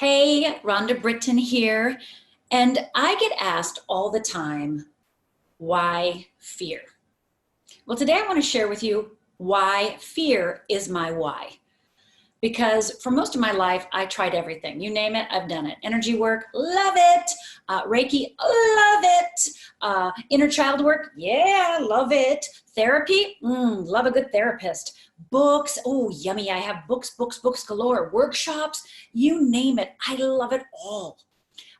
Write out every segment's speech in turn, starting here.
Hey, Rhonda Britton here. And I get asked all the time, why fear? Well, today I want to share with you why fear is my why. Because for most of my life, I tried everything. You name it, I've done it. Energy work, love it. Reiki, love it. Inner child work, yeah, love it. Therapy, love a good therapist. Books, oh, yummy. I have books galore. Workshops, you name it. I love it all.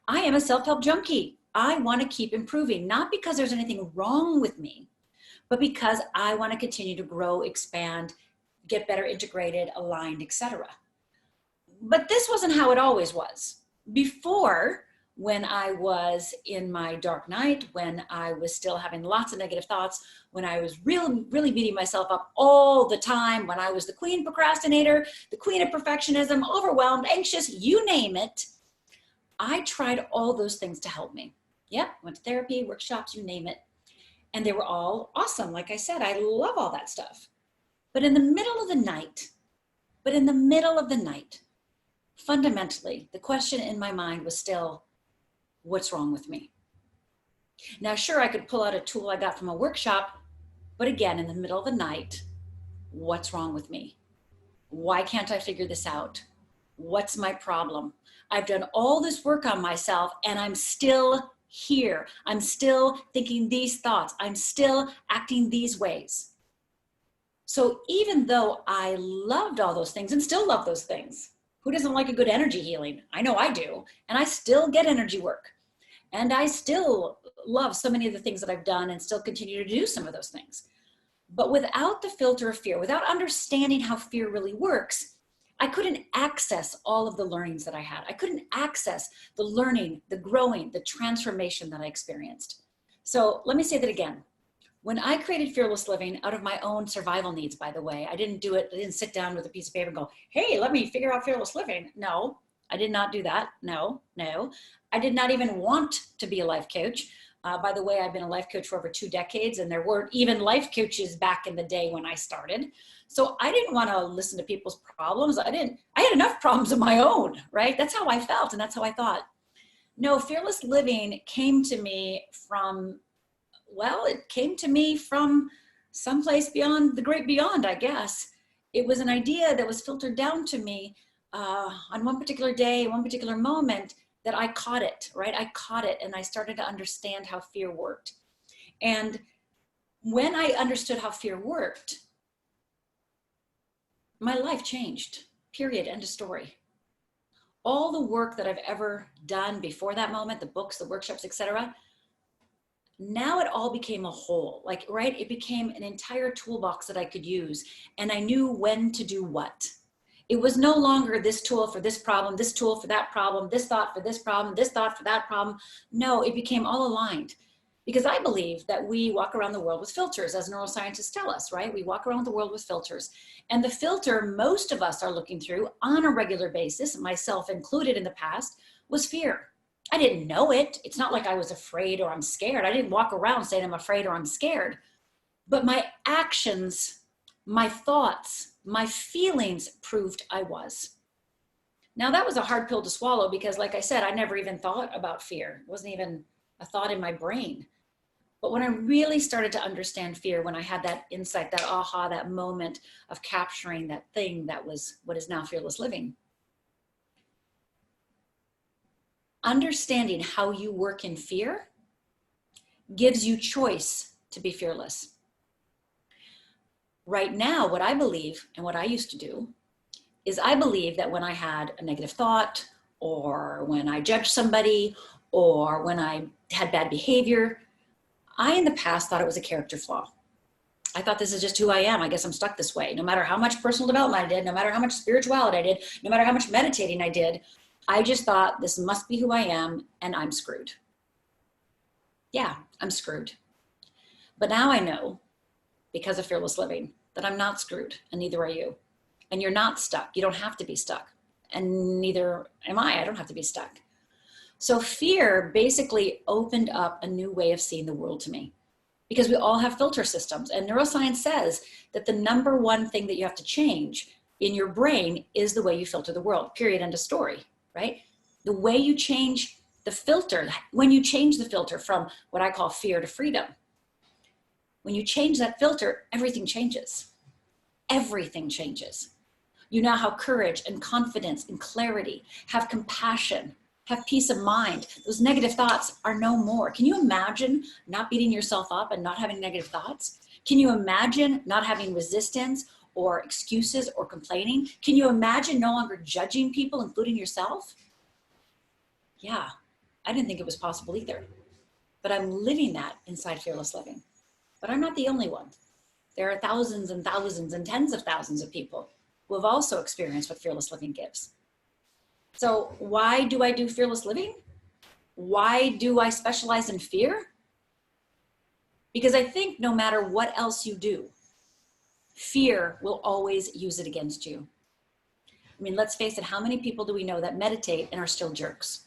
I am a self-help junkie. I want to keep improving, not because there's anything wrong with me, but because I want to continue to grow, expand, get better integrated, aligned, etc. But this wasn't how it always was. Before, when I was in my dark night, when I was still having lots of negative thoughts, when I was really beating myself up all the time, when I was the queen procrastinator, the queen of perfectionism, overwhelmed, anxious, you name it, I tried all those things to help me. Yep, went to therapy, workshops, you name it. And they were all awesome. Like I said, I love all that stuff. But in the middle of the night, fundamentally, the question in my mind was still, what's wrong with me? Now, sure, I could pull out a tool I got from a workshop, but again, in the middle of the night, what's wrong with me? Why can't I figure this out? What's my problem? I've done all this work on myself and I'm still here. I'm still thinking these thoughts. I'm still acting these ways. So even though I loved all those things and still love those things, who doesn't like a good energy healing? I know I do. And I still get energy work. And I still love so many of the things that I've done and still continue to do some of those things. But without the filter of fear, without understanding how fear really works, I couldn't access all of the learnings that I had. I couldn't access the learning, the growing, the transformation that I experienced. So let me say that again. When I created Fearless Living out of my own survival needs, by the way, I didn't sit down with a piece of paper and go, hey, let me figure out Fearless Living. No, I did not do that. No. I did not even want to be a life coach. By the way, I've been a life coach for over 2 decades, and there weren't even life coaches back in the day when I started. So I didn't want to listen to people's problems. I had enough problems of my own, right? That's how I felt, and that's how I thought. No, Fearless Living came to me from someplace beyond the great beyond, I guess. It was an idea that was filtered down to me on one particular day, one particular moment, that I caught it, right? I caught it and I started to understand how fear worked. And when I understood how fear worked, my life changed, period, end of story. All the work that I've ever done before that moment, the books, the workshops, etc., now it all became a whole, right? It became an entire toolbox that I could use, and I knew when to do what. It was no longer this tool for this problem, this tool for that problem, this thought for this problem, this thought for that problem. No, it became all aligned, because I believe that we walk around the world with filters, as neuroscientists tell us, right? We walk around the world with filters, and the filter most of us are looking through on a regular basis, myself included in the past, was fear. I didn't know it. It's not like I was afraid or I'm scared. I didn't walk around saying I'm afraid or I'm scared. But my actions, my thoughts, my feelings proved I was. Now that was a hard pill to swallow because, like I said, I never even thought about fear. It wasn't even a thought in my brain. But when I really started to understand fear, when I had that insight, that aha, that moment of capturing that thing that was what is now Fearless Living, understanding how you work in fear gives you choice to be fearless. Right now, what I believe and what I used to do is I believe that when I had a negative thought, or when I judged somebody, or when I had bad behavior, I in the past thought it was a character flaw. I thought, this is just who I am. I guess I'm stuck this way. No matter how much personal development I did, no matter how much spirituality I did, no matter how much meditating I did, I just thought, this must be who I am and I'm screwed. Yeah, I'm screwed. But now I know, because of Fearless Living, that I'm not screwed, and neither are you. And you're not stuck. You don't have to be stuck. And neither am I. I don't have to be stuck. So fear basically opened up a new way of seeing the world to me, because we all have filter systems. And neuroscience says that the number one thing that you have to change in your brain is the way you filter the world, period, end of story, right? The way you change the filter, when you change the filter from what I call fear to freedom, when you change that filter, everything changes. Everything changes. You now have courage and confidence and clarity, have compassion, have peace of mind. Those negative thoughts are no more. Can you imagine not beating yourself up and not having negative thoughts? Can you imagine not having resistance or excuses or complaining? Can you imagine no longer judging people, including yourself? Yeah, I didn't think it was possible either. But I'm living that inside Fearless Living. But I'm not the only one. There are thousands and thousands and tens of thousands of people who have also experienced what Fearless Living gives. So why do I do Fearless Living? Why do I specialize in fear? Because I think no matter what else you do, fear will always use it against you. I mean, let's face it, how many people do we know that meditate and are still jerks,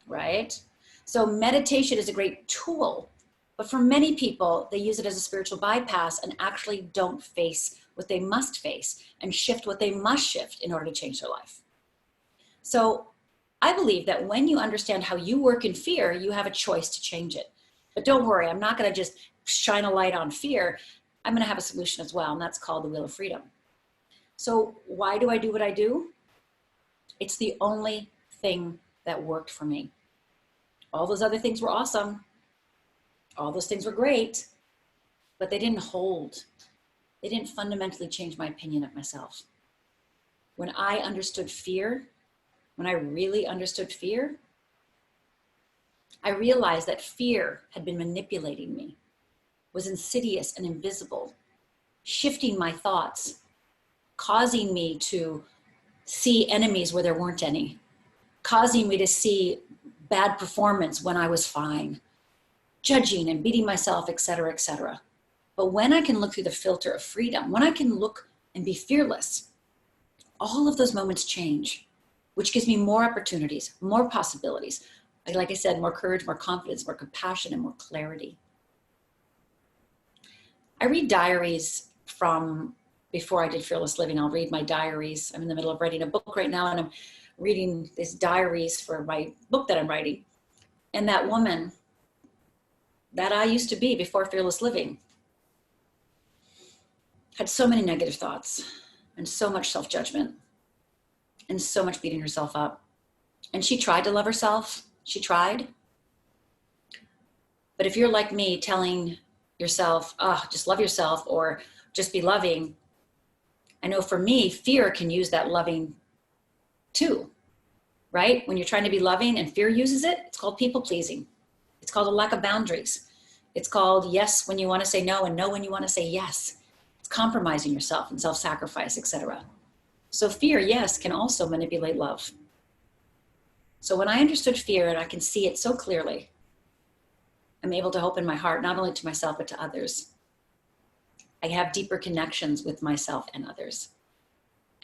right? So meditation is a great tool, but for many people, they use it as a spiritual bypass and actually don't face what they must face and shift what they must shift in order to change their life. So I believe that when you understand how you work in fear, you have a choice to change it. But don't worry, I'm not going to just shine a light on fear. I'm going to have a solution as well, and that's called the Wheel of Freedom. So why do I do what I do? It's the only thing that worked for me. All those other things were awesome. All those things were great, but they didn't hold. They didn't fundamentally change my opinion of myself. When I understood fear, when I really understood fear, I realized that fear had been manipulating me, was insidious and invisible, shifting my thoughts, causing me to see enemies where there weren't any, causing me to see bad performance when I was fine, judging and beating myself, et cetera, et cetera. But when I can look through the filter of freedom, when I can look and be fearless, all of those moments change, which gives me more opportunities, more possibilities. Like I said, more courage, more confidence, more compassion, and more clarity. I read diaries from before I did Fearless Living. I'll read my diaries. I'm in the middle of writing a book right now, and I'm reading these diaries for my book that I'm writing. And that woman that I used to be before Fearless Living had so many negative thoughts and so much self-judgment and so much beating herself up. And she tried to love herself. She tried. But if you're like me, telling yourself, oh, just love yourself or just be loving, I know for me, fear can use that loving too, right? When you're trying to be loving and fear uses it, it's called people pleasing. It's called a lack of boundaries. It's called yes when you want to say no and no when you want to say yes. It's compromising yourself and self-sacrifice, etc. So fear, yes, can also manipulate love. So when I understood fear and I can see it so clearly, I'm able to open my heart, not only to myself, but to others. I have deeper connections with myself and others.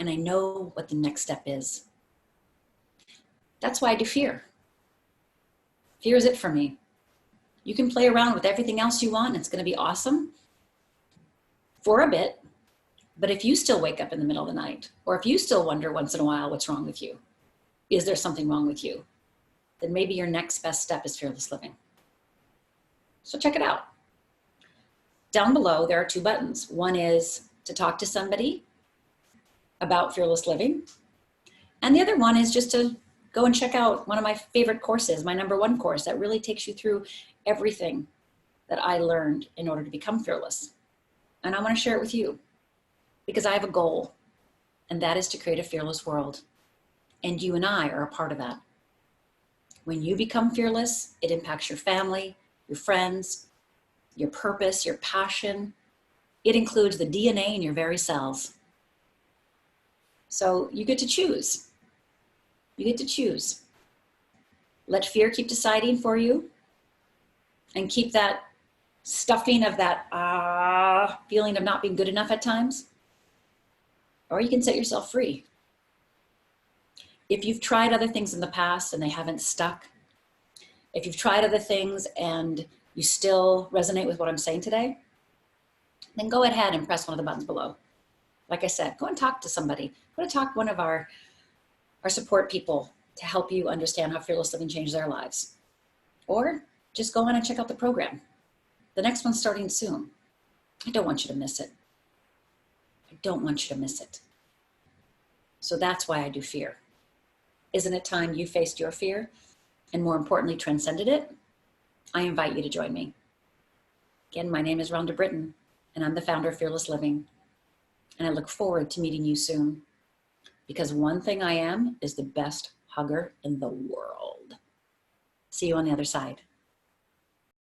And I know what the next step is. That's why I do fear. Fear is it for me. You can play around with everything else you want, and it's going to be awesome for a bit. But if you still wake up in the middle of the night, or if you still wonder once in a while what's wrong with you, is there something wrong with you? Then maybe your next best step is Fearless Living. So check it out. Down below, there are 2 buttons. One is to talk to somebody about Fearless Living. And the other one is just to go and check out one of my favorite courses, my #1 course that really takes you through everything that I learned in order to become fearless. And I want to share it with you because I have a goal, and that is to create a fearless world. And you and I are a part of that. When you become fearless, it impacts your family, your friends, your purpose, your passion. It includes the DNA in your very cells. So you get to choose. You get to choose. Let fear keep deciding for you and keep that stuffing of that feeling of not being good enough at times. Or you can set yourself free. If you've tried other things in the past and they haven't stuck, if you've tried other things and you still resonate with what I'm saying today, then go ahead and press one of the buttons below. Like I said, go and talk to somebody. Go and talk to one of our support people to help you understand how fearless living changed their lives. Or just go on and check out the program. The next one's starting soon. I don't want you to miss it. I don't want you to miss it. So that's why I do fear. Isn't it time you faced your fear and, more importantly, transcended it? I invite you to join me. Again, my name is Rhonda Britton, and I'm the founder of Fearless Living. And I look forward to meeting you soon, because one thing I am is the best hugger in the world. See you on the other side.